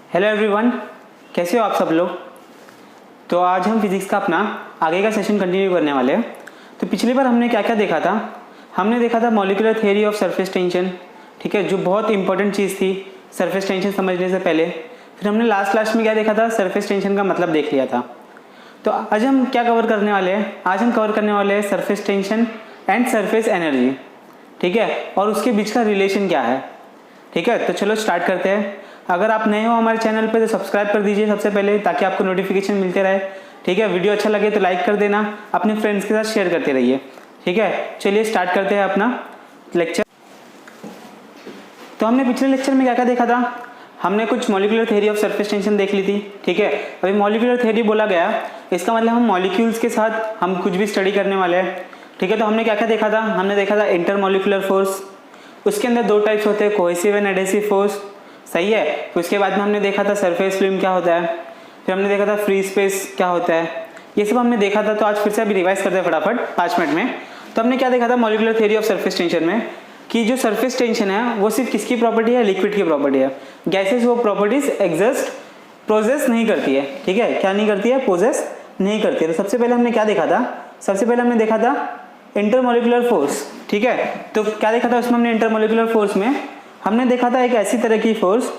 Hello everyone, कैसे हो आप सब लोग। तो आज हम फिज़िक्स का अपना आगे का सेशन कंटिन्यू करने वाले हैं। तो पिछली बार हमने क्या क्या देखा था। हमने देखा था molecular theory of surface tension, ठीक है, जो बहुत इंपॉर्टेंट चीज़ थी सरफेस टेंशन समझने से पहले। फिर हमने लास्ट में क्या देखा था, सरफेस टेंशन का मतलब देख लिया था। तो आज हम क्या कवर करने वाले हैं, आज हम कवर करने वाले हैं surface tension and surface energy, ठीक है, और उसके बीच का रिलेशन क्या है। ठीक है, तो चलो स्टार्ट करते हैं। अगर आप नए हो हमारे चैनल पे तो सब्सक्राइब कर दीजिए सबसे पहले, ताकि आपको नोटिफिकेशन मिलते रहे। ठीक है, वीडियो अच्छा लगे तो लाइक कर देना, अपने फ्रेंड्स के साथ शेयर करते रहिए। ठीक है, चलिए स्टार्ट करते हैं अपना लेक्चर। तो हमने पिछले लेक्चर में क्या क्या देखा था। हमने कुछ molecular theory of surface tension देख ली थी। ठीक है, अभी मॉलिक्यूलर थ्योरी बोला गया, इसका मतलब हम मॉलिक्यूल्स के साथ हम कुछ भी स्टडी करने वाले हैं। ठीक है, तो हमने क्या क्या देखा था। हमने देखा था इंटरमॉलिक्यूलर फोर्स, उसके अंदर दो टाइप्स होते हैं, कोहेसिव एंड एडेसिव फोर्स, सही है। तो उसके बाद में हमने देखा था सरफेस फिल्म क्या होता है, फिर हमने देखा था फ्री स्पेस क्या होता है, ये सब हमने देखा था। तो आज फिर से अभी रिवाइज करते हैं फटाफट 5 मिनट में। तो हमने क्या देखा था molecular theory of surface tension में, कि जो सरफेस टेंशन है वो सिर्फ किसकी प्रॉपर्टी है, लिक्विड की प्रॉपर्टी है। गैसेस वो प्रॉपर्टीज एग्जिस्ट प्रोजेस नहीं करती है। ठीक है, क्या नहीं करती है, पोजेस नहीं करती है। तो सबसे पहले हमने क्या देखा था, सबसे पहले हमने देखा था इंटरमॉलिक्यूलर फोर्स। ठीक है, तो क्या देखा था उसमें हमने, इंटरमॉलिक्यूलर फोर्स में हमने देखा था एक ऐसी तरह की फोर्स,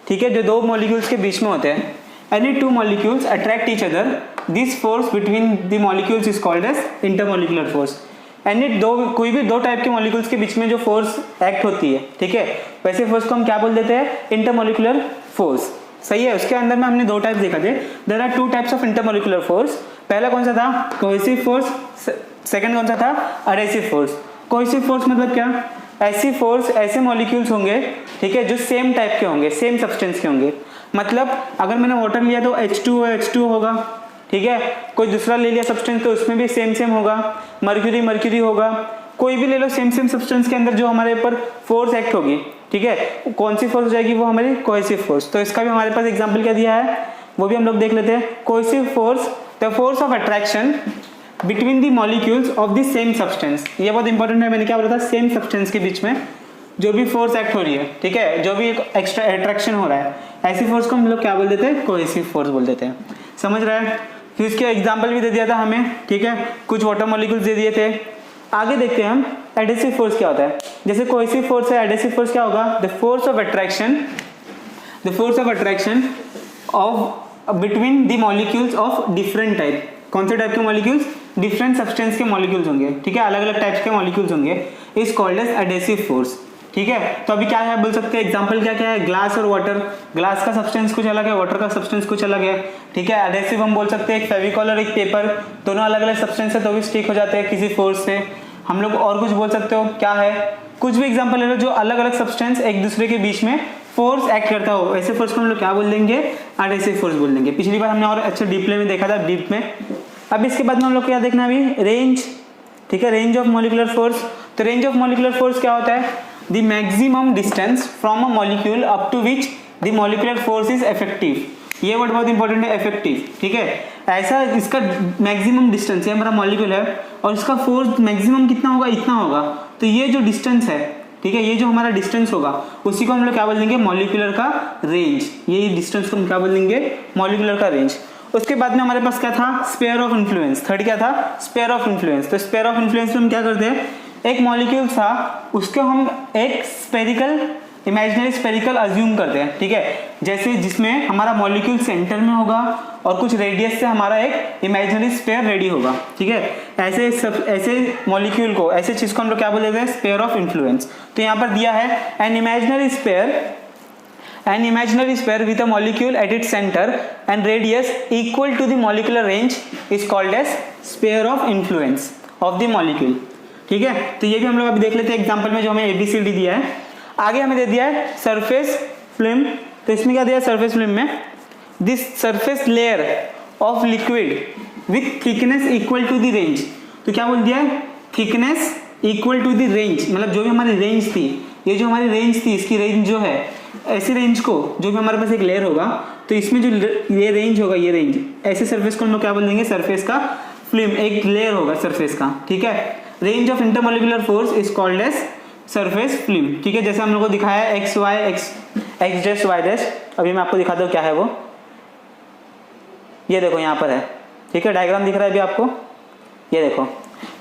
ठीक है, जो दो मॉलिक्यूल्स के बीच में होते हैं। Any two molecules attract each other, this force between the molecules is called as intermolecular force. Any कोई भी दो टाइप के मॉलिक्यूल्स के बीच में जो फोर्स एक्ट होती है, ठीक है, वैसे फोर्स को हम क्या बोल देते हैं, इंटरमॉलिक्यूलर फोर्स। सही है, उसके अंदर में हमने दो टाइप देखा थे। There are two types of intermolecular force. पहला कौन सा था, कोहेसिव फोर्स, सेकंड कौन सा था, एडेसिव फोर्स। कोहेसिव फोर्स मतलब क्या, ऐसी फोर्स ऐसे मॉलिक्यूल्स होंगे, ठीक है, जो सेम टाइप के होंगे, सेम सब्सटेंस के होंगे। मतलब अगर मैंने वाटर लिया तो H2O होगा, ठीक है, कोई दूसरा ले लिया सब्सटेंस तो उसमें भी सेम होगा, मर्क्यूरी होगा, कोई भी ले लो सेम सब्सटेंस के अंदर जो हमारे ऊपर फोर्स एक्ट होगी, ठीक है, कौन सी फोर्स हो जाएगी, वो हमारी कोहेसिव फोर्स। तो इसका भी हमारे पास एग्जाम्पल क्या दिया है, वो भी हम लोग देख लेते हैं। Cohesive force, the force of attraction between the molecules of the same substance. ये बहुत इंपॉर्टेंट है, मैंने क्या बोला था, सेम सब्सटेंस के बीच में जो भी फोर्स एक्ट हो रही है, ठीक है, जो भी एक्स्ट्रा अट्रैक्शन हो रहा है, ऐसी फोर्स को हम लोग क्या बोल देते हैं, कोहेसिव फोर्स बोल देते हैं। समझ रहे हैं। फिर इसके एग्जाम्पल भी दे दिया था हमें, ठीक है, कुछ वाटर मॉलिक्यूल्स दे दिए थे। आगे देखते हैं हम एडेसिव फोर्स क्या होता है। जैसे कोहेसिव फोर्स है, एडेसिव फोर्स क्या होगा, the force of attraction of between the molecules of different type. कौन से टाइप के मॉलिक्यूल्स, डिफरेंट सब्सटेंस के मॉलिक्यूल्स होंगे, ठीक है, अलग अलग टाइप्स के मॉलिक्यूल्स होंगे, is called as adhesive force. ठीक है, तो अभी क्या है बोल सकते हैं, एग्जांपल क्या क्या है, ग्लास और वाटर। ग्लास का सब्सटेंस कुछ अलग है, वाटर का सब्सटेंस कुछ अलग है, ठीक है। एडेसिव हम बोल सकते हैं एक फेविकॉल और एक पेपर, दोनों अलग अलग सब्सटेंस है तो भी स्टिक हो जाते हैं किसी फोर्स से। हम लोग और कुछ बोल सकते हो, क्या है, कुछ भी एग्जाम्पल ले लो जो अलग अलग सब्सटेंस एक दूसरे के बीच में फोर्स एक्ट करता हो, ऐसे फोर्स को हम लोग क्या बोल देंगे, एडेसिव फोर्स बोल देंगे। पिछली बार हमने और अच्छे डीपली में देखा था, डीप में। अब इसके बाद में हम लोग क्या देखना है अभी, रेंज, ठीक है, रेंज ऑफ मॉलिक्यूलर फोर्स। तो रेंज ऑफ मॉलिक्यूलर फोर्स क्या होता है, the maximum distance from a molecule up to which the molecular force is effective. ये वर्ड बहुत इंपॉर्टेंट है, इफेक्टिव, ठीक है। ऐसा इसका मैक्सिमम डिस्टेंस, ये हमारा मॉलिक्यूल है और इसका फोर्स मैक्सिमम कितना होगा, इतना होगा। तो ये जो डिस्टेंस है, ठीक है, ये जो हमारा डिस्टेंस होगा उसी को हम लोग क्या बोल देंगे, मॉलिक्यूलर का रेंज। ये डिस्टेंस को हम क्या बोल देंगे, मॉलिक्यूलर का रेंज। उसके बाद में हमारे पास क्या था, स्फीयर ऑफ इन्फ्लुएंस। थर्ड क्या था, स्फीयर ऑफ इन्फ्लुएंस। तो स्फीयर ऑफ इन्फ्लुएंस में हम क्या करते हैं, एक मॉलिक्यूल था उसको हम एक स्फेरिकल, इमेजिनरी स्फेरिकल अज्यूम करते हैं, ठीक है, जैसे जिसमें हमारा मॉलिक्यूल सेंटर में होगा और कुछ रेडियस से हमारा एक इमेजिनरी स्फीयर रेडी होगा, ठीक है। ऐसे मॉलिक्यूल को, ऐसे चीज को हम लोग क्या बोल देते हैं, स्फीयर ऑफ इन्फ्लुएंस। तो यहाँ पर दिया है an imaginary sphere with a molecule at its center and radius equal to the molecular range is called as sphere of influence of the molecule। ठीक है, तो ये भी हम लोग अभी देख लेते हैं एग्जांपल में, जो हमें ABCD दिया है। आगे हमें दे दिया है सरफेस फिल्म। तो इसमें क्या दिया है, सरफेस फिल्म में this surface layer of liquid with thickness equal to the range. तो क्या बोल दिया है, thickness equal to the range, मतलब जो भी हमारी रेंज थी, ये जो हमारी रेंज थी, इसकी रेंज जो है, ऐसी रेंज को जो भी हमारे पास एक लेयर होगा, तो इसमें जो ये रेंज होगा, ये रेंज, ऐसे सरफेस को हम लोग क्या बोल देंगे, सरफेस का फिल्म, एक लेयर होगा सरफेस का, ठीक है। Range of intermolecular force is called as surface film, ठीक है। जैसे हम लोग को दिखाया एक्स डैश वाई डैश, अभी मैं आपको दिखाता हूँ क्या है वो। ये देखो यहाँ पर है, ठीक है, डायग्राम दिख रहा है अभी आपको। ये देखो,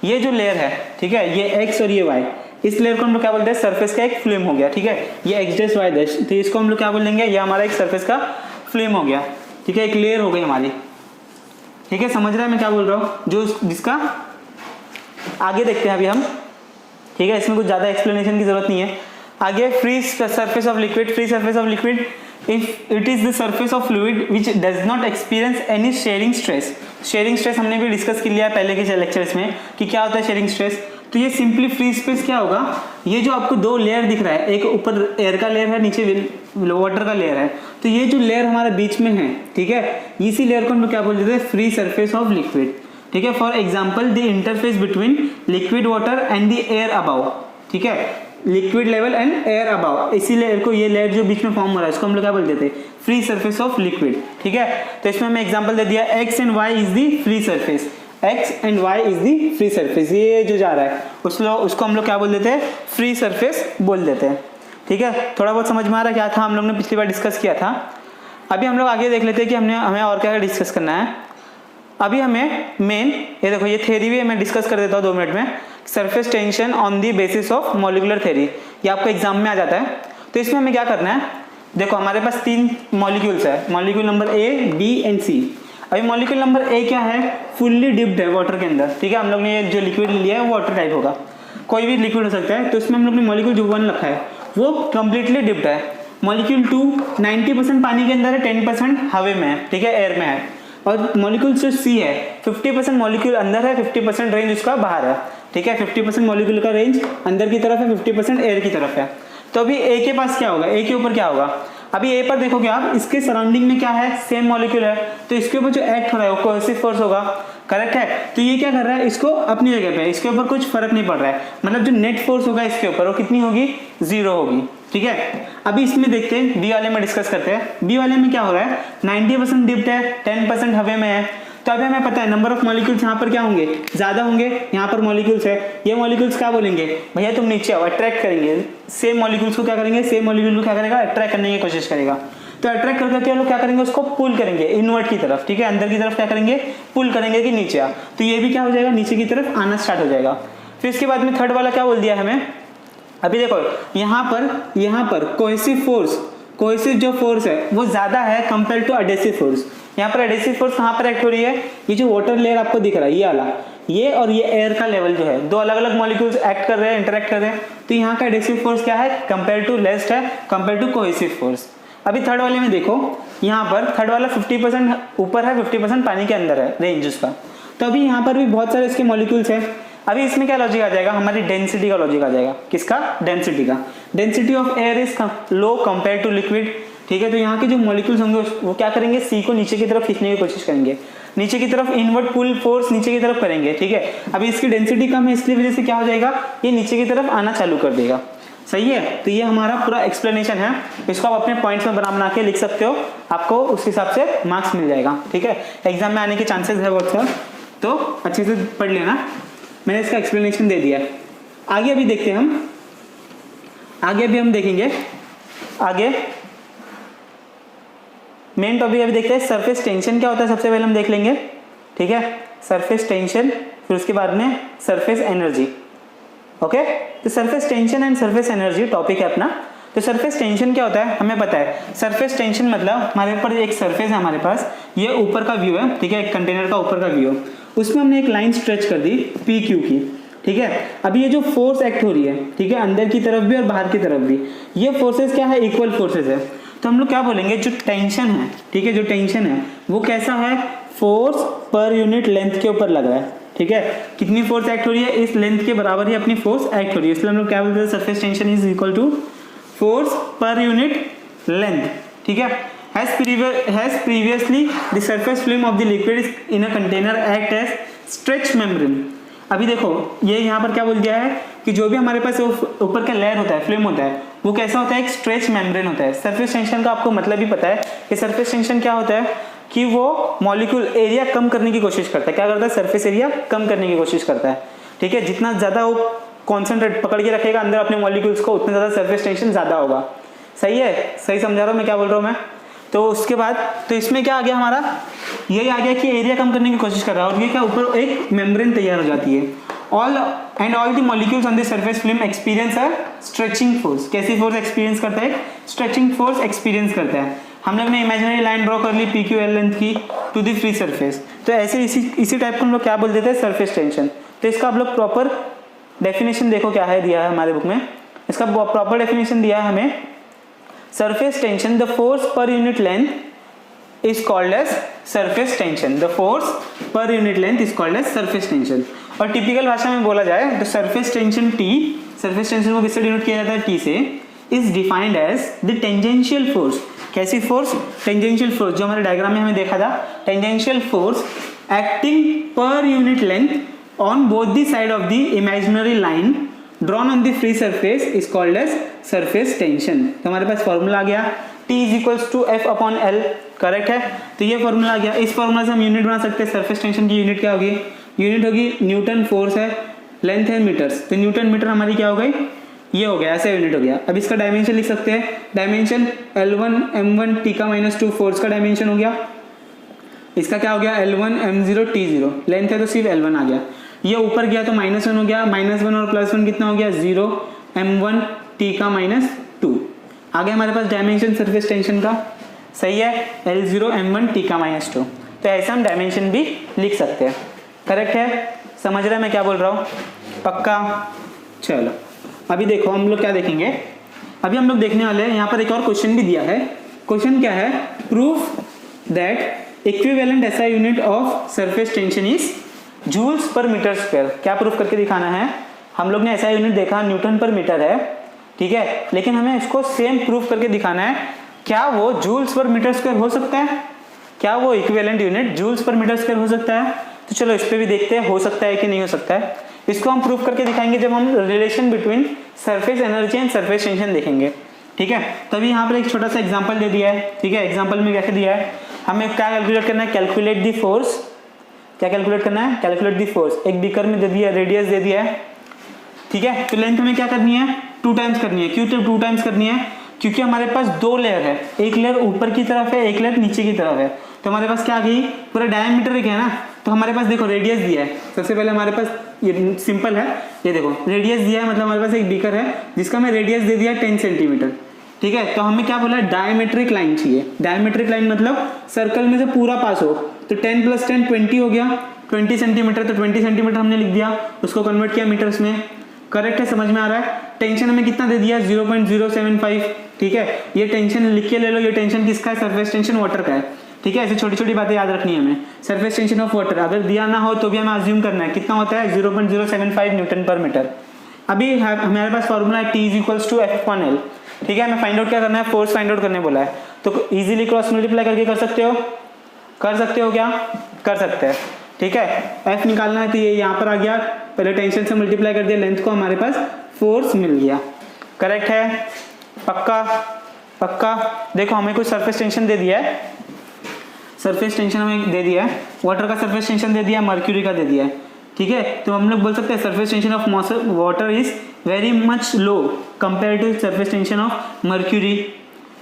ये जो लेयर है, ठीक है, ये एक्स और ये वाई, इस लेयर को हम लोग क्या बोलते हैं, सरफेस का एक फिल्म हो गया, ठीक है। ये एक्स डैश वाई डैश, तो इसको हम लोग क्या बोलेंगे, ये हमारा एक सरफेस का फिल्म हो गया, ठीक है, एक लेयर हो गई हमारी, ठीक है। समझ रहे हैं मैं क्या बोल रहा हूँ, जो जिसका आगे देखते हैं अभी हम, ठीक है। इसमें कुछ ज़्यादा एक्सप्लेनेशन की जरूरत नहीं है। आगे free surface of liquid, free surface of liquid if it is the surface of fluid which does not experience any sharing stress. Sharing stress हमने भी डिस्कस कर लिया है पहले के लेक्चर्स में कि क्या होता है शेयरिंग स्ट्रेस। तो ये सिंपली फ्री स्पेस क्या होगा, ये जो आपको दो लेयर दिख रहा है, एक ऊपर एयर का लेयर है, नीचे वाटर का लेयर है, तो ये जो लेयर हमारे बीच में है, ठीक है, इसी लेयर को हम लोग क्या बोल देते हैं, फ्री सरफेस ऑफ लिक्विड, ठीक है। For example the interface between liquid water and the air above, ठीक है, liquid level and air above, इसी लेयर को, ये लेयर जो बीच में फॉर्म हो रहा है, इसको हम लोग क्या बोल देते हैं, फ्री सरफेस ऑफ लिक्विड, ठीक है। तो इसमें मैं एग्जांपल दे दिया, X and Y is the free surface, X and Y is the free surface, ये जो जा रहा है उसको हम लोग क्या बोल देते हैं, फ्री सरफेस बोल देते हैं, ठीक है। थोड़ा बहुत समझ में आ रहा है क्या था हम लोग ने पिछली बार डिस्कस किया था। अभी हम लोग आगे देख लेते हैं कि हमें और क्या डिस्कस करना है। अभी हमें मेन, ये देखो, ये थ्योरी भी मैं डिस्कस कर देता हूँ 2 मिनट में, surface tension on the basis of molecular theory, ये आपको एग्जाम में आ जाता है। तो इसमें हमें क्या करना है, देखो हमारे पास 3 मॉलिक्यूल्स है, molecule number A, B and C. अभी मॉलिक्यूल नंबर ए क्या है, फुल्ली डिप्ड है वाटर के अंदर, ठीक है। हम लोग ने ये जो लिक्विड लिया है वो वाटर टाइप होगा, कोई भी लिक्विड हो सकता है। तो इसमें हम लोग ने मॉलिक्यूल जो 1 रखा है वो कंप्लीटली डिप्ड है। मॉलिक्यूल 2 90% पानी के अंदर है, 10% हवा में है, ठीक है, एयर में है। और मॉलिक्यूल जो सी है 50% मॉलिक्यूल अंदर है, 50% रेंज उसका बाहर है, ठीक है। 50% मॉलिक्यूल का रेंज अंदर की तरफ है, 50% एयर की तरफ है। तो अभी ए के पास क्या होगा, ए के ऊपर क्या होगा, अभी ए पर देखोगे आप, इसके सराउंडिंग में क्या है, सेम मॉलिक्यूल है, तो इसके ऊपर जो एक्ट हो रहा है वो कोहेसिव फोर्स होगा, करेक्ट है। तो ये क्या कर रहा है, इसको अपनी जगह पे, इसके ऊपर कुछ फर्क नहीं पड़ रहा है, मतलब जो नेट फोर्स होगा इसके ऊपर वो कितनी होगी, 0 होगी, ठीक है। अभी इसमें देखते हैं, बी वाले में डिस्कस करते हैं। बी वाले में क्या हो रहा है, 90% डिप्ड है, 10% हवा में है। तो अभी हमें पता है नंबर ऑफ मॉलिक्यूल्स यहाँ पर क्या होंगे, ज्यादा होंगे, यहाँ पर मॉलिक्यूल्स है, ये मॉलिक्यूल्स क्या बोलेंगे, भैया तुम नीचे आओ, अट्रैक्ट करेंगे, सेम मॉलिक्यूल्स को क्या करेंगे, सेम मॉलिक्यूल को क्या करेगा, अट्रैक्ट करने की कोशिश करेगा। तो अट्रैक्ट करके लोग क्या करेंगे, उसको पुल करेंगे इनवर्ट की तरफ, ठीक है, अंदर की तरफ क्या करेंगे, पुल करेंगे कि नीचे आ, तो ये भी क्या हो जाएगा, नीचे की तरफ आना स्टार्ट हो जाएगा। फिर इसके बाद में थर्ड वाला क्या बोल दिया हमें, अभी देखो यहाँ पर कोहेसिव फोर्स, कोहेसिव जो फोर्स है वो ज्यादा है कंपेयर टू एडेसिव फोर्स। यहाँ पर एडेसिव फोर्स कहाँ पर एक्ट हो रही है, ये जो वाटर लेयर आपको दिख रहा है ये वाला, ये और ये एयर का लेवल जो है, 2 अलग अलग मॉलिक्यूल्स एक्ट कर रहे हैं, इंटरेक्ट कर रहे हैं। तो यहाँ का एडेसिव फोर्स क्या है, कंपेयर टू लेस्ट है, कंपेयर टू कोहेसिव फोर्स। अभी थर्ड वाले में देखो, यहाँ पर थर्ड वाला 50% ऊपर है, 50% पानी के अंदर है रेंज उसका। तो अभी यहाँ पर भी बहुत सारे इसके मॉलिक्यूल्स हैं। अभी इसमें क्या लॉजिक आ जाएगा, हमारी डेंसिटी का लॉजिक आ जाएगा, किसका, डेंसिटी का। Density of air is low compare to liquid, ठीक है। तो यहाँ के जो मॉलिक्यूल्स होंगे वो क्या करेंगे, सी को नीचे की तरफ खींचने की कोशिश करेंगे, नीचे की तरफ इनवर्ट पुल फोर्स नीचे की तरफ करेंगे, ठीक है। अभी इसकी डेंसिटी कम है, इसकी वजह से क्या हो जाएगा, ये नीचे की तरफ आना चालू कर देगा, सही है। तो ये हमारा पूरा एक्सप्लेनेशन है, इसको आप अपने पॉइंट्स में बना के लिख सकते हो, आपको उस हिसाब से मार्क्स मिल जाएगा, ठीक है। एग्जाम में आने के चांसेस है बहुत सारे, तो अच्छे से पढ़ लेना, मैंने इसका एक्सप्लेनेशन दे दिया है। आगे अभी देखते हैं हम, आगे अभी हम देखेंगे, आगे मेन टॉपिक अभी देखते हैं सरफेस टेंशन क्या होता है, सबसे पहले हम देख लेंगे, ठीक है, सरफेस टेंशन, फिर उसके बाद में सरफेस एनर्जी, ओके। तो surface tension and surface energy topic है अपना। तो सरफेस टेंशन क्या होता है, हमें पता है, सरफेस टेंशन मतलब हमारे ऊपर एक सरफेस है हमारे पास, ये ऊपर का व्यू है, ठीक है, एक कंटेनर का ऊपर का व्यू, उसमें हमने एक लाइन स्ट्रेच कर दी पी क्यू की, ठीक है। अभी ये जो फोर्स एक्ट हो रही है, ठीक है, अंदर की तरफ भी और बाहर की तरफ भी, ये फोर्सेस क्या है, इक्वल फोर्सेस है। तो हम लोग क्या बोलेंगे, जो टेंशन है, ठीक है, जो टेंशन है वो कैसा है, फोर्स पर यूनिट लेंथ के ऊपर लग रहा है, ठीक है। कितनी फोर्स एक्ट हो रही है, इस लेंथ के बराबर ही अपनी फोर्स एक्ट हो रही है, इसलिए हम लोग क्या बोलते हैं, surface tension is equal to force per unit length, ठीक है। has previously the surface film of the liquid in a container act as stretch membrane। अभी देखो ये यहाँ पर क्या बोल दिया है कि जो भी हमारे पास ऊपर का लेयर होता है, फिल्म होता है, वो कैसा होता है, एक स्ट्रेच मेम्ब्रेन होता है। सरफेस टेंशन का आपको मतलब भी पता है कि सरफेस टेंशन क्या होता है, कि वो मॉलिक्यूल एरिया कम करने की कोशिश करता है, क्या करता है, सरफेस एरिया कम करने की कोशिश करता है, ठीक है। जितना ज्यादा वो कॉन्सेंट्रेट पकड़ के रखेगा अंदर अपने मॉलिक्यूल्स को, उतना ज्यादा सरफेस टेंशन ज्यादा होगा, सही है, सही समझा रहा हूँ मैं क्या बोल रहा हूँ मैं। तो उसके बाद तो इसमें क्या आ गया हमारा, यही आ गया कि एरिया कम करने की कोशिश कर रहा है और ये क्या ऊपर एक मेम्ब्रेन तैयार हो जाती है। All the molecules on the surface film experience a stretching force. कैसी फोर्स एक्सपीरियंस करता है? स्ट्रेचिंग फोर्स एक्सपीरियंस करता है। हम लोग ने इमेजिनरी लाइन ड्रॉ कर ली PQL लेंथ की टू द फ्री सरफेस, तो ऐसे इसी टाइप को हम लोग क्या बोल देते हैं? Surface tension. तो इसका आप लोग प्रॉपर डेफिनेशन देखो क्या है, दिया है हमारे बुक में। इसका प्रॉपर डेफिनेशन दिया है हमें, surface tension the force per unit length is called as surface tension. The force per unit length is called as surface tension. और टिपिकल भाषा में बोला जाए तो surface tension T, surface tension को किससे डिनोट किया जाता है? T से, is defined as the tangential force. कैसी फोर्स? टेंजेंशियल फोर्स, जो हमारे डायग्राम में हमें देखा था, tangential force acting per unit length on both the side of the imaginary line drawn on the free surface is called as surface tension. तो हमारे पास फॉर्मूला आ गया T is equals to F upon L, correct है। तो ये formula आ गया। इस फॉर्मूला से हम यूनिट बना सकते हैं। सरफेस टेंशन की यूनिट क्या होगी? यूनिट होगी न्यूटन, फोर्स है, लेंथ है मीटर्स, तो न्यूटन मीटर हमारी क्या हो गई? ये हो गया, ऐसे यूनिट हो गया। अब इसका डायमेंशन लिख सकते हैं, डायमेंशन L1 M1 T का -2 फोर्स का डायमेंशन हो गया। इसका क्या हो गया? L1 M0 T0, लेंथ है तो सिर्फ L1 आ गया। ये ऊपर गया तो -1 हो गया, -1 और +1 कितना हो गया? 0 M1 T का -2 आ गया हमारे पास डायमेंशन सरफेस टेंशन का, सही है। L0 M1 T का -2, तो ऐसे हम डायमेंशन भी लिख सकते हैं, करेक्ट है। समझ रहे हैं मैं क्या बोल रहा हूँ? पक्का? चलो अभी देखो हम लोग क्या देखेंगे। अभी हम लोग देखने वाले हैं, यहाँ पर एक और क्वेश्चन भी दिया है। क्वेश्चन क्या है? Proof that equivalent SI unit of surface tension is joules per metre square. क्या प्रूफ करके दिखाना है? हम लोग ने SI यूनिट देखा न्यूटन पर मीटर है, ठीक है, लेकिन हमें इसको सेम प्रूफ करके दिखाना है। क्या वो जूल्स पर मीटर स्क्वायर हो सकता है? क्या वो equivalent unit joules per metre square हो सकता है? तो चलो इस पे भी देखते हैं हो सकता है कि नहीं हो सकता है। इसको हम प्रूफ करके दिखाएंगे जब हम relation between surface energy and surface tension देखेंगे, ठीक है। तभी यहाँ पर एक छोटा सा एग्जांपल दे दिया है, ठीक है। एग्जांपल में क्या दिया है? हमें क्या कैलकुलेट करना है? Calculate the force. क्या कैलकुलेट करना है? Calculate the force. एक बीकर में दे दिया, रेडियस दे दिया है, ठीक है। तो लेंथ हमें क्या करनी है? 2 टाइम्स करनी है। क्यों 2 टाइम्स करनी है? क्योंकि हमारे पास 2 लेयर है, एक लेयर ऊपर की तरफ है, एक लेयर नीचे की तरफ है। तो हमारे पास क्या आ गई? पूरा डायमीटर एक है ना, तो हमारे पास देखो रेडियस दिया है। सबसे पहले हमारे पास ये सिंपल है, ये देखो रेडियस दिया है, मतलब हमारे पास एक बीकर है जिसका मैं रेडियस दे दिया 10 सेंटीमीटर, ठीक है। तो हमें क्या बोला? डायमेट्रिक लाइन चाहिए। डायमेट्रिक लाइन मतलब सर्कल में से पूरा पास हो, तो 10 + 10 20 हो गया, 20 सेंटीमीटर। तो 20 सेंटीमीटर हमने लिख दिया, उसको कन्वर्ट किया मीटर्स में, करेक्ट है, समझ में आ रहा है। टेंशन हमें कितना दे दिया? 0.075, ठीक है। ये टेंशन लिख के ले लो, ये टेंशन किसका है? सरफेस टेंशन वाटर का है, ठीक है। ऐसी छोटी छोटी बातें याद रखनी है हमें। सरफेस टेंशन ऑफ वाटर अगर दिया ना हो तो भी हमें अज्यूम करना है कितना होता है? 0.075 न्यूटन पर मीटर। अभी हमारे पास फॉर्मूला है T is equals to F upon L, ठीक है। हमें फाइंड आउट क्या करना है? फोर्स फाइंड आउट करने बोला है, तो इजीली क्रॉस मल्टीप्लाई करके कर सकते हो। कर सकते हो क्या? कर सकते हैं, ठीक है। F निकालना है तो ये यहाँ पर आ गया, पहले टेंशन से मल्टीप्लाई कर दिया, लेंथ को हमारे पास फोर्स मिल गया, करेक्ट है। पक्का? पक्का। देखो हमें कुछ सरफेस टेंशन दे दिया है, सरफेस टेंशन हमें दे दिया है, वाटर का सरफेस टेंशन दे दिया, मर्क्यूरी का दे दिया है, ठीक है। तो हम लोग बोल सकते हैं surface tension of water is very much low compare to surface tension of mercury,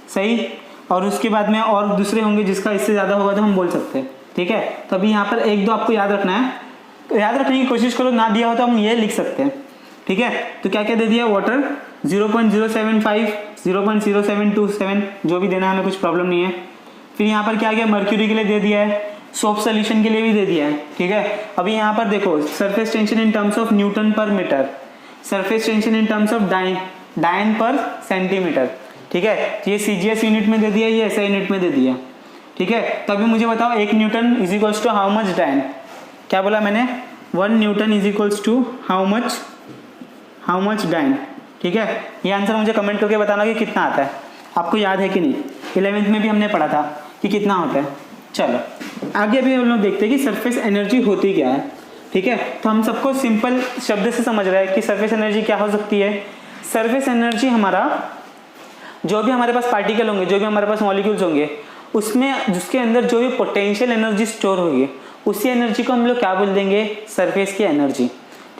सही। और उसके बाद में और दूसरे होंगे जिसका इससे ज़्यादा होगा तो हम बोल सकते हैं, ठीक है। तो अभी यहाँ पर 1-2 आपको याद रखना है, याद रखने की कोशिश करो, ना दिया हो तो हम ये लिख सकते हैं, ठीक है। तो क्या क्या दे दिया? वाटर 0.075, 0.0727, जो भी देना है, हमें कुछ प्रॉब्लम नहीं है। फिर यहाँ पर क्या गया? मर्क्यूरी के लिए दे दिया है, सोप सोल्यूशन के लिए भी दे दिया है, ठीक है। अभी यहाँ पर देखो surface tension in terms of newton per metre, surface tension in terms of dyne per centimetre, ठीक है। ये CGS यूनिट में दे दिया, ये SI यूनिट में दे दिया, ठीक है। तो अभी मुझे बताओ 1 newton is equals to how much dyne? क्या बोला मैंने? 1 newton is equals to how much dyne, ठीक है। ये आंसर मुझे कमेंट करके बताना कि कितना आता है, आपको याद है कि नहीं। 11th में भी हमने पढ़ा था कि कितना होता है। चलो आगे अभी हम लोग देखते हैं कि सरफेस एनर्जी होती क्या है, ठीक है। तो हम सबको सिंपल शब्द से समझ रहा है कि सरफेस एनर्जी क्या हो सकती है। सरफेस एनर्जी हमारा, जो भी हमारे पास पार्टिकल होंगे, जो भी हमारे पास मॉलिक्यूल्स होंगे, उसमें जिसके अंदर जो भी पोटेंशियल एनर्जी स्टोर होगी, उसी एनर्जी को हम लोग क्या बोल देंगे? सरफेस की एनर्जी,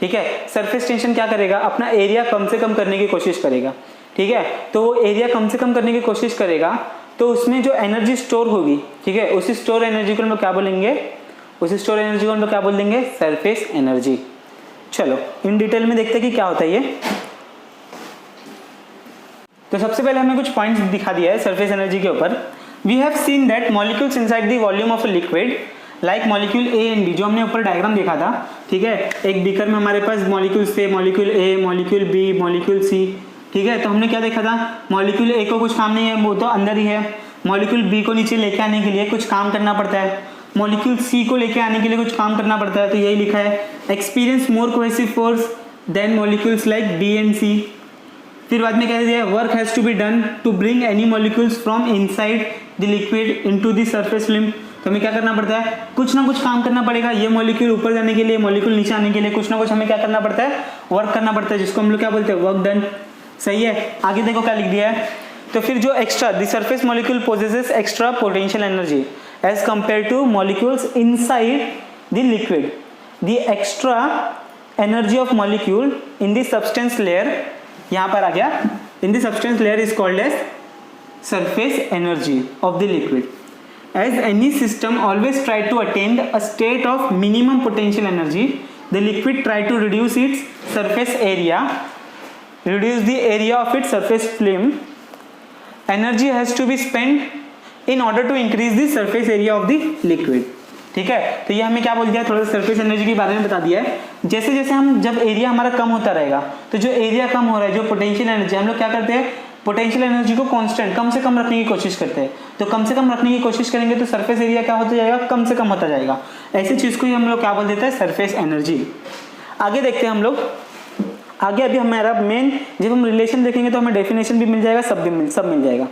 ठीक है। सरफेस टेंशन क्या करेगा? अपना एरिया कम से कम करने की कोशिश करेगा, ठीक है। तो वो एरिया कम से कम करने की कोशिश करेगा, तो उसमें जो एनर्जी स्टोर होगी, ठीक है, उसी स्टोर एनर्जी को हम लोग क्या बोलेंगे, उसी स्टोर एनर्जी को हम लोग क्या बोल देंगे, सरफेस एनर्जी। चलो इन डिटेल में देखते हैं कि क्या होता है ये। तो सबसे पहले हमें कुछ पॉइंट्स दिखा दिया है सरफेस एनर्जी के ऊपर। We have seen that molecules inside the volume of a liquid like molecule A and B, जो हमने ऊपर डायग्राम देखा था, ठीक है, एक बीकर में हमारे पास मॉलिक्यूल्स थे, मॉलिक्यूल ए, मॉलिक्यूल बी, मॉलिक्यूल सी, ठीक है। तो हमने क्या देखा था, मॉलिक्यूल ए को कुछ काम नहीं है, वो तो अंदर ही है। मॉलिक्यूल बी को नीचे लेके आने के लिए कुछ काम करना पड़ता है, मॉलिक्यूल सी को लेके आने के लिए कुछ काम करना पड़ता है। तो यही लिखा है, experience more cohesive force than molecules like B and C. फिर बाद में कह दिया work has to be done to bring any molecules from inside the liquid into the surface film. तो हमें क्या करना पड़ता है, कुछ ना कुछ काम करना पड़ेगा, ये मॉलिक्यूल ऊपर जाने के लिए, मॉलिक्यूल नीचे आने के लिए कुछ ना कुछ हमें क्या करना पड़ता है, वर्क करना पड़ता है, जिसको हम लोग क्या बोलते हैं, वर्क डन। सही है, आगे देखो क्या लिख दिया है। तो फिर जो extra the surface molecule possesses extra potential energy as compare to molecules inside the liquid. The extra energy of molecule in the substance layer, यहाँ पर आ गया, in the substance layer is called as surface energy of the liquid. As any system always try to attain a state of minimum potential energy, the liquid try to reduce its surface area, reduce the area of its surface film. Energy has to be spent in order to increase the surface area of the liquid. ठीक है, तो ये हमें क्या बोल दिया, थोड़ा सा सरफेस एनर्जी के बारे में बता दिया है। जैसे जैसे हम, जब एरिया हमारा कम होता रहेगा, तो जो एरिया कम हो रहा है, जो पोटेंशियल एनर्जी, हम लोग क्या करते हैं, पोटेंशियल एनर्जी को कांस्टेंट कम से कम रखने की कोशिश करते हैं। तो कम से कम रखने की कोशिश करेंगे तो सरफेस एरिया क्या होता जाएगा, कम से कम होता जाएगा। ऐसी चीज को ही हम लोग क्या बोल देते हैं, सरफेस एनर्जी। आगे देखते हैं हम लोग, आगे अभी हमारा मेन, जब हम रिलेशन देखेंगे तो हमें डेफिनेशन भी मिल जाएगा, सब मिल जाएगा,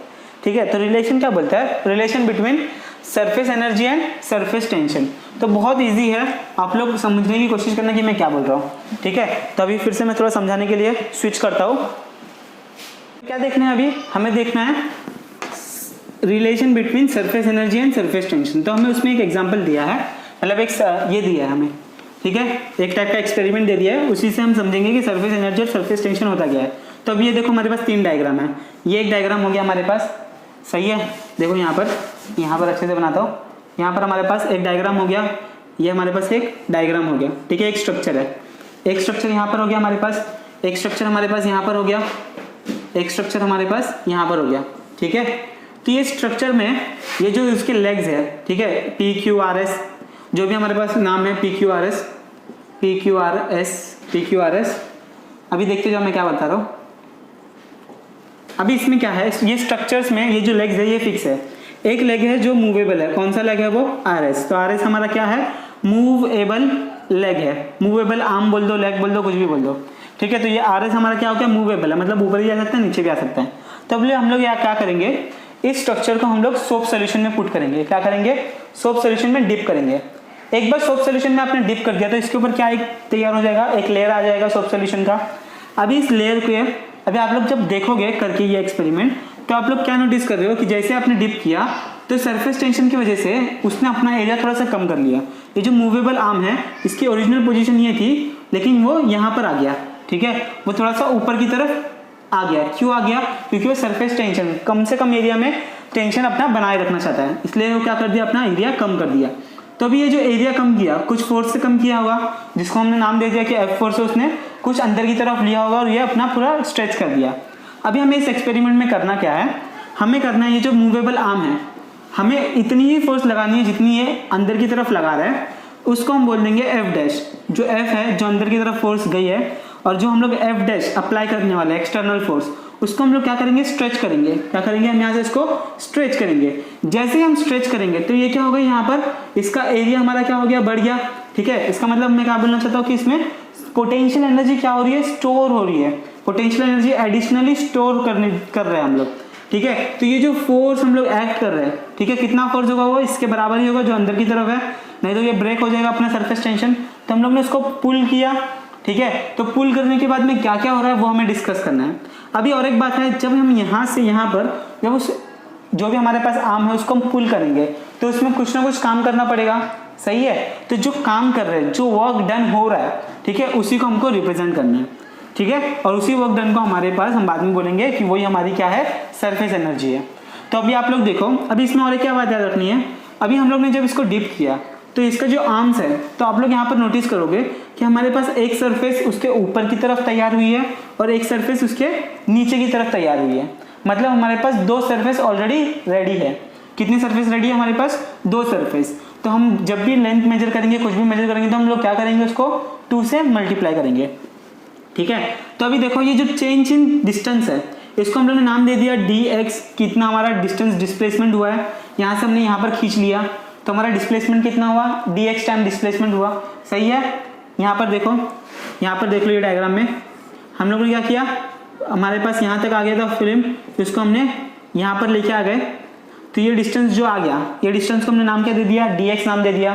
ठीक है। तो रिलेशन क्या बोलता है, relation between surface energy and surface tension. तो बहुत इजी है, आप लोग समझने की कोशिश करना कि मैं क्या बोल रहा हूँ, ठीक है। तो अभी फिर से मैं थोड़ा समझाने के लिए स्विच करता हूँ। क्या देखना है अभी, हमें देखना है relation between surface energy and surface tension. तो हमें उसमें एक एग्जांपल दिया है, मतलब एक ये दिया है हमें, ठीक है, एक टाइप का एक्सपेरिमेंट दे दिया है, उसी से हम समझेंगे कि सरफेस एनर्जी और सरफेस टेंशन होता क्या है। तो अभी ये देखो हमारे पास 3 डायग्राम है, ये एक डायग्राम हो गया हमारे पास, सही है। देखो यहाँ पर अच्छे से बनाता हूँ, यहाँ पर हमारे पास एक डायग्राम हो गया, ये हमारे पास एक डायग्राम हो गया, ठीक है, एक स्ट्रक्चर है, एक स्ट्रक्चर यहाँ पर हो गया हमारे पास, एक स्ट्रक्चर हमारे पास यहाँ पर हो गया, एक स्ट्रक्चर हमारे पास यहाँ पर हो गया, ठीक है। तो ये स्ट्रक्चर में ये जो इसके लेग्स है, ठीक है, पी क्यू आर एस, जो भी हमारे पास नाम है, P Q R S, P Q R S, P Q R S. अभी देखते जाओ मैं क्या बता रहा हूँ। अभी इसमें क्या है, ये स्ट्रक्चर्स में ये जो लेग्स है ये फिक्स है, एक लेग है जो मूवेबल है, कौन सा लेग है वो, आर एस। तो आर एस हमारा क्या है, मूवेबल लेग है, मूवेबल आर्म बोल दो, लेग बोल दो, कुछ भी बोल दो, ठीक है। तो ये आर एस हमारा क्या हो गया, मूवेबल है, मतलब ऊपर भी जा सकते हैं, नीचे भी आ सकते हैं। तो अब हम लोग यहाँ क्या करेंगे, इस स्ट्रक्चर को हम लोग सोप सोल्यूशन में पुट करेंगे। क्या करेंगे, सोप सोल्यूशन में डिप करेंगे। एक बार सोप सोल्यूशन में आपने डिप कर दिया तो इसके ऊपर क्या एक तैयार हो जाएगा, एक लेयर आ जाएगा सोप सोल्यूशन का। अभी इस लेयर को, अभी आप लोग जब देखोगे करके ये एक्सपेरिमेंट, तो आप लोग क्या नोटिस कर रहे हो कि जैसे आपने डिप किया तो सरफेस टेंशन की वजह से उसने अपना एरिया थोड़ा सा कम कर लिया। ये जो मूवेबल आर्म है इसकी ओरिजिनल पोजीशन ये थी, लेकिन वो यहाँ पर आ गया, ठीक है, वो थोड़ा सा ऊपर की तरफ आ गया। क्यों आ गया, क्योंकि वो सरफेस टेंशन कम से कम एरिया में टेंशन अपना बनाए रखना चाहता है, इसलिए वो क्या कर दिया, अपना एरिया कम कर दिया। तो अभी ये जो एरिया कम किया, कुछ फोर्स से कम किया होगा, जिसको हमने नाम दे दिया कि एफ फोर्स, उसने कुछ अंदर की तरफ लिया होगा और ये अपना पूरा स्ट्रेच कर दिया। अभी हमें इस एक्सपेरिमेंट में करना क्या है, हमें करना है ये जो मूवेबल आर्म है, हमें इतनी ही फोर्स लगानी है जितनी ये अंदर की तरफ लगा रहा है, उसको हम बोल देंगे एफ डैश। जो एफ है, जो अंदर की तरफ फोर्स गई है, और जो हम लोग एफ डैश अप्लाई करने वाले एक्सटर्नल फोर्स, उसको हम लोग क्या करेंगे, स्ट्रेच करेंगे। क्या करेंगे, हम यहाँ से इसको स्ट्रेच करेंगे। जैसे ही हम स्ट्रेच करेंगे तो ये क्या होगा, यहाँ पर इसका एरिया हमारा क्या हो गया, बढ़ गया, ठीक है। इसका मतलब मैं क्या बोलना चाहता हूँ कि इसमें पोटेंशियल एनर्जी क्या हो रही है, स्टोर हो रही है, पोटेंशियल एनर्जी एडिशनली स्टोर कर रहे हैं हम लोग, ठीक है। तो ये जो फोर्स हम लोग एक्ट कर रहे हैं, ठीक है, कितना फोर्स होगा, वो इसके बराबर ही होगा जो अंदर की तरफ है, नहीं तो ये ब्रेक हो जाएगा अपना सरफेस टेंशन। तो हम लोग ने इसको पुल किया, ठीक है। तो पुल करने के बाद में क्या क्या हो रहा है वो हमें डिस्कस करना है। अभी और एक बात है, जब हम यहाँ से यहाँ पर, जब उस जो भी हमारे पास आर्म है उसको हम पुल करेंगे तो उसमें कुछ ना कुछ काम करना पड़ेगा, सही है। तो जो काम कर रहे हैं, जो वर्क डन हो रहा है, ठीक है, उसी को हमको रिप्रेजेंट करना है, ठीक है। और उसी वर्क डन को हमारे पास हम बाद में बोलेंगे कि वही हमारी क्या है, सरफेस एनर्जी है। तो अभी आप लोग देखो, अभी इसमें और क्या बात याद रखनी है, अभी हम लोग ने जब इसको डिप किया तो इसका जो आर्म्स है, तो आप लोग यहाँ पर नोटिस करोगे कि हमारे पास एक सरफेस उसके ऊपर की तरफ तैयार हुई है और एक सरफेस उसके नीचे की तरफ तैयार हुई है। मतलब हमारे पास दो सरफेस ऑलरेडी रेडी है। कितनी सरफेस रेडी है हमारे पास? दो सरफेस। तो हम जब भी लेंथ मेजर करेंगे, कुछ भी मेजर करेंगे, तो हम लोग क्या करेंगे, उसको 2 से मल्टीप्लाई करेंगे। ठीक है, तो अभी देखो ये जो चेंज इन डिस्टेंस है, इसको हम लोग ने नाम दे दिया dx। कितना हमारा डिस्टेंस डिस्प्लेसमेंट हुआ है, यहाँ से हमने यहाँ पर खींच लिया, तो हमारा डिस्प्लेसमेंट कितना हुआ? dx टाइम डिस्प्लेसमेंट हुआ। सही है, यहाँ पर देखो, यहाँ पर देख लो ये डायग्राम में हम लोगों ने क्या किया, हमारे पास यहाँ तक आ गया था फिल्म, तो इसको हमने यहाँ पर लेके आ गए, तो ये डिस्टेंस जो आ गया, ये डिस्टेंस को हमने नाम क्या दे दिया? dx नाम दे दिया।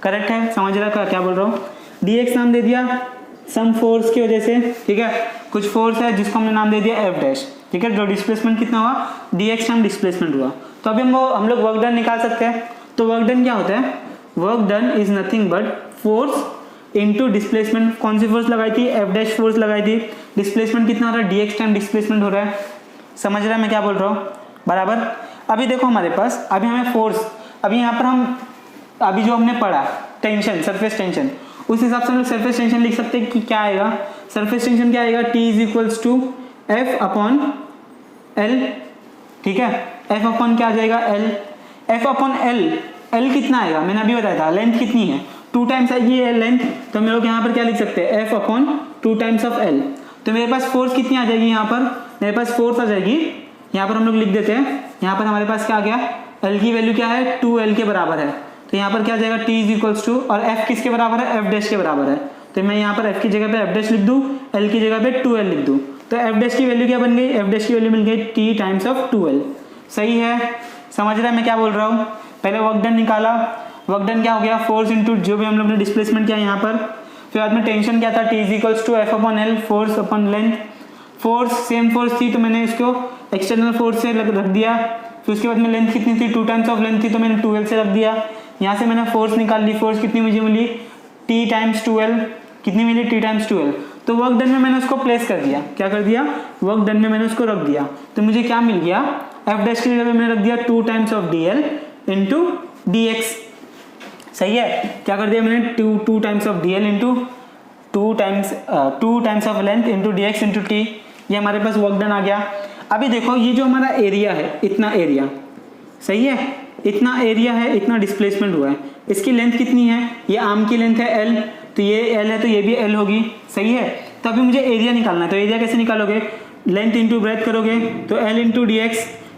करेक्ट है, समझ रहा है क्या बोल रहा हूँ? dx नाम दे दिया सम फोर्स की वजह से। ठीक है, कुछ फोर्स है जिसको हमने नाम दे दिया एफ डैश। ठीक है, जो डिस्प्लेसमेंट कितना हुआ? dx टाइम डिस्प्लेसमेंट हुआ। तो अभी हम लोग वर्क डन निकाल सकते हैं। तो वर्क डन क्या होता है? Work done is nothing but force into displacement. कौन सी फोर्स लगाई थी? एफ डैश फोर्स लगाई थी। डिस्प्लेसमेंट कितना हो रहा है? dx टाइम डिस्प्लेसमेंट हो रहा है। समझ रहा है मैं क्या बोल रहा हूँ? बराबर। अभी देखो हमारे पास, अभी हमें फोर्स, अभी यहाँ पर हम अभी जो हमने पढ़ा टेंशन, सरफेस टेंशन, उस हिसाब से हम लोग सरफेस टेंशन लिख सकते हैं कि क्या आएगा? सरफेस टेंशन क्या आएगा? T is equals to F upon L. ठीक है, एफ अपॉन क्या आ जाएगा? L. F upon L, L कितना आएगा? मैंने अभी बताया था, लेंथ कितनी है? 2 टाइम्स आएगी ये लेंथ, तो हम लोग यहाँ पर क्या लिख सकते हैं? F upon 2 times of L. तो मेरे पास फोर्स कितनी आ जाएगी? यहाँ पर मेरे पास फोर्स आ जाएगी, यहाँ पर हम लोग लिख देते हैं, यहाँ पर हमारे पास क्या आ गया? एल की वैल्यू क्या है? 2L के बराबर है। तो यहाँ पर क्या आ जाएगा? T इज इक्वल्स टू, और F किसके बराबर है? F डैश के बराबर है। तो मैं यहाँ पर F की जगह पे F डैश लिख दूँ, L की जगह पे 2L लिख दूँ, तो F डैश की वैल्यू क्या बन गई? F डैश की वैल्यू मिल गई T टाइम्स ऑफ 2L। सही है, समझ रहा है मैं क्या बोल रहा हूँ? पहले वर्क डन निकाला, वर्क डन क्या हो गया? फोर्स इंटू जो भी हम लोग ने डिस्प्लेसमेंट किया यहाँ पर, फिर बाद में टेंशन क्या था? T is equals to F upon L, force upon length. Force same force थी तो मैंने इसको एक्सटर्नल फोर्स से रख दिया। फिर उसके बाद में लेंथ कितनी थी? 2 टाइम्स ऑफ लेंथ थी, तो मैंने 2L से रख दिया। यहाँ से मैंने फोर्स निकाल ली, फोर्स कितनी मुझे मिली? T times 2L। कितनी मिली? T times 2L। तो वर्क डन में मैंने उसको प्लेस कर दिया। क्या कर दिया? वर्क डन में मैंने उसको रख दिया, तो मुझे क्या मिल गया? F डैश की जगह पे मैंने रख दिया 2 times of DL into dx। सही है, क्या कर दिया मैंने? 2 times of DL into 2 times of length into dx into t। ये हमारे पास वर्क डन आ गया। अभी देखो ये जो हमारा एरिया है, इतना एरिया, सही है, इतना एरिया है, इतना डिस्प्लेसमेंट हुआ है, इसकी लेंथ कितनी है? ये आर्म की लेंथ है L, तो ये L है तो ये भी L होगी। सही है, तो अभी मुझे एरिया निकालना है, तो एरिया कैसे निकालोगे? लेंथ इंटू ब्रेथ करोगे, तो L इंटू dx।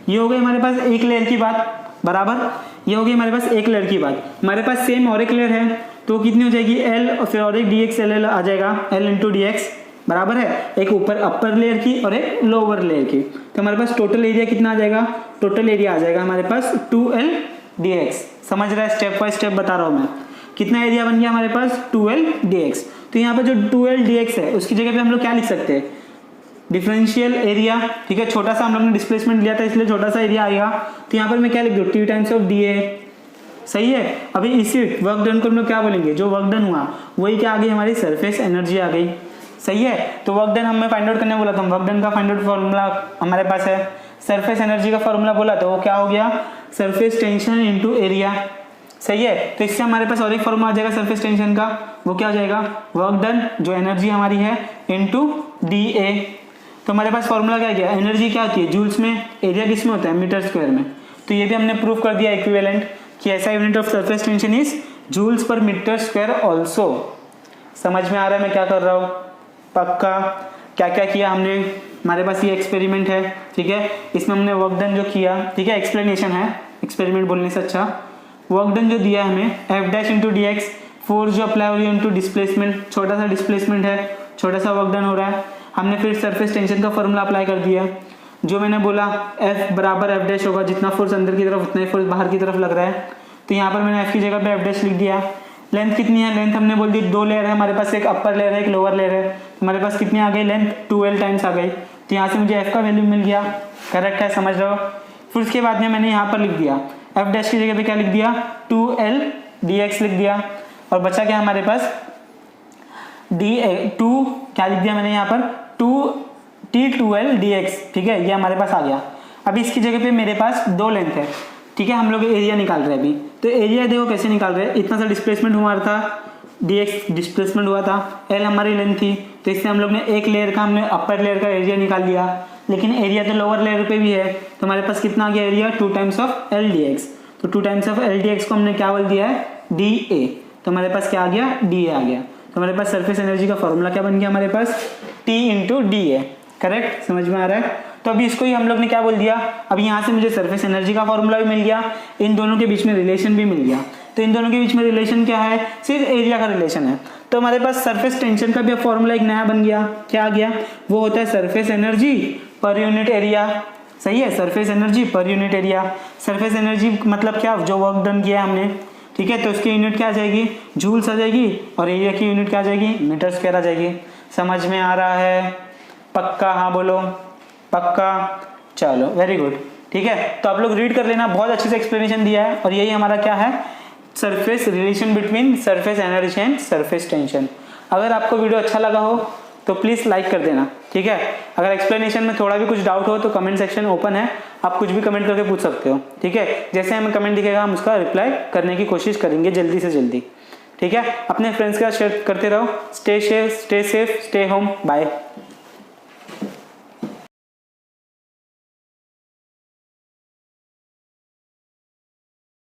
ये हो गई हमारे पास एक लेयर की बात, बराबर। ये हो गई हमारे पास एक लेयर की बात। हमारे पास सेम और एक लेयर है, तो कितनी हो जाएगी? L और फिर और एक dx L आ जाएगा, L इंटू dx, बराबर है। एक ऊपर अपर लेयर की और एक लोअर लेयर की, तो हमारे पास टोटल एरिया कितना आ जाएगा? टोटल एरिया आ जाएगा हमारे पास 2L dx। समझ रहा है? स्टेप बाय स्टेप बता रहा हूँ मैं। कितना एरिया बन गया हमारे पास? 2L dx। तो यहाँ पर जो 2L dx है उसकी जगह पे हम लोग क्या लिख सकते हैं? Differential area. ठीक है, छोटा सा हम लोग ने डिस्प्लेसमेंट लिया था इसलिए छोटा सा एरिया आएगा, तो यहाँ पर मैं क्या लिख दूँ? T times of dA। सही है, अभी इसी वर्क डन को हम लोग क्या बोलेंगे? जो वर्क डन हुआ वही क्या आ गई? हमारी सरफेस एनर्जी आ गई। सही है, तो वर्क डन हमें फाइंड आउट करने बोला था, वर्क डन का फाइंड आउट फॉर्मूला हमारे पास है। सरफेस एनर्जी का फॉर्मूला बोला तो वो क्या हो गया? Surface tension into area. सही है, तो इससे हमारे पास और एक फॉर्मूला आ जाएगा सरफेस टेंशन का, वो क्या हो जाएगा? वर्क डन जो एनर्जी हमारी है इनटू dA। तो हमारे पास फॉर्मूला क्या गया? एनर्जी क्या होती है जूल्स में, एरिया किस में होता है? मीटर स्क्वायर में। तो ये भी हमने प्रूव कर दिया इक्विवेलेंट कि ऐसा unit of surface tension is joules per metre square also. समझ में आ रहा है मैं क्या कर रहा हूँ? पक्का। क्या क्या किया हमने? हमारे पास ये एक्सपेरिमेंट है, ठीक है, इसमें हमने वर्क डन जो किया, ठीक है, एक्सप्लेनेशन है, एक्सपेरिमेंट बोलने से अच्छा। वर्क डन जो दिया है हमें F dash into D x, force जो अप्लाई हो रही है इंटू डिस्प्लेसमेंट, छोटा सा डिस्प्लेसमेंट है, छोटा सा वर्क डन हो रहा है। हमने फिर सरफेस टेंशन का फॉर्मूला अप्लाई कर दिया, जो मैंने बोला एफ बराबर एफ डैश होगा, जितना फोर्स अंदर की तरफ उतना ही फोर्स बाहर की तरफ लग रहा है। तो यहाँ पर मैंने एफ की जगह पे एफ डैश लिख दिया। लेंथ कितनी है? लेंथ हमने बोल दी 2 लेयर है हमारे पास, एक अपर लेयर है एक लोअर लेयर है। हमारे पास कितनी आ गई? लेंथ 2L टाइम्स आ गई। तो यहाँ से मुझे एफ का वैल्यू मिल गया। करेक्ट है, समझ रहे हो? फिर उसके बाद में मैंने यहाँ पर लिख दिया एफ डैश की जगह पे क्या लिख दिया? 2L dx लिख दिया। और बचा क्या हमारे पास? d2 क्या लिख दिया मैंने यहाँ पर? 2T2L dx। ठीक है, ये हमारे पास आ गया। अभी इसकी जगह पे मेरे पास 2 लेंथ है, ठीक है, हम लोग एरिया निकाल रहे हैं अभी। तो एरिया देखो कैसे निकाल रहे हैं, इतना सा डिस्प्लेसमेंट हमारा था, dx डिस्प्लेसमेंट हुआ था, l हमारी लेंथ थी, तो इससे हम लोग ने एक लेयर का, हमने अपर लेयर का एरिया निकाल लिया, लेकिन एरिया तो लोअर लेयर पे भी है, तो हमारे पास कितना आ गया area, 2 times of L D x. तो 2 times of L D x को हमने क्या बोल दिया है, डी ए, तो हमारे पास क्या आ गया, डी ए आ गया। तो हमारे पास सरफेस एनर्जी का फॉर्मूला क्या बन गया हमारे पास, T into D A, correct, समझ में आ रहा है। तो अभी इसको ही हम लोग ने क्या बोल दिया, अब यहाँ से मुझे सरफेस एनर्जी का फॉर्मूला भी मिल गया, इन दोनों के बीच में रिलेशन भी मिल गया। तो इन दोनों के बीच में रिलेशन क्या है, सिर्फ एरिया का रिलेशन है। तो हमारे पास सरफेस टेंशन का भी फॉर्मूला एक नया बन गया, क्या आ गया, वो होता है surface energy per unit area. सही है, surface energy per unit area. Surface energy मतलब क्या, जो वर्क डन किया हमने, ठीक है, तो उसकी यूनिट क्या आ जाएगी, जूल्स आ जाएगी, और एरिया की यूनिट क्या आ जाएगी, मीटर स्क्वायर आ जाएगी। समझ में आ रहा है, पक्का, हाँ बोलो, पक्का, चलो वेरी गुड, ठीक है। तो आप लोग रीड कर लेना, बहुत अच्छे से एक्सप्लेनेशन दिया है, और यही हमारा क्या है, surface relation between surface energy and surface tension. अगर आपको वीडियो अच्छा लगा हो तो प्लीज़ लाइक कर देना, ठीक है। अगर एक्सप्लेनेशन में थोड़ा भी कुछ डाउट हो तो कमेंट सेक्शन ओपन है, आप कुछ भी कमेंट करके पूछ सकते हो, ठीक है। जैसे हमें कमेंट दिखेगा हम उसका रिप्लाई करने की कोशिश करेंगे जल्दी से जल्दी, ठीक है। अपने फ्रेंड्स के साथ शेयर करते रहो। Stay safe, stay home, bye.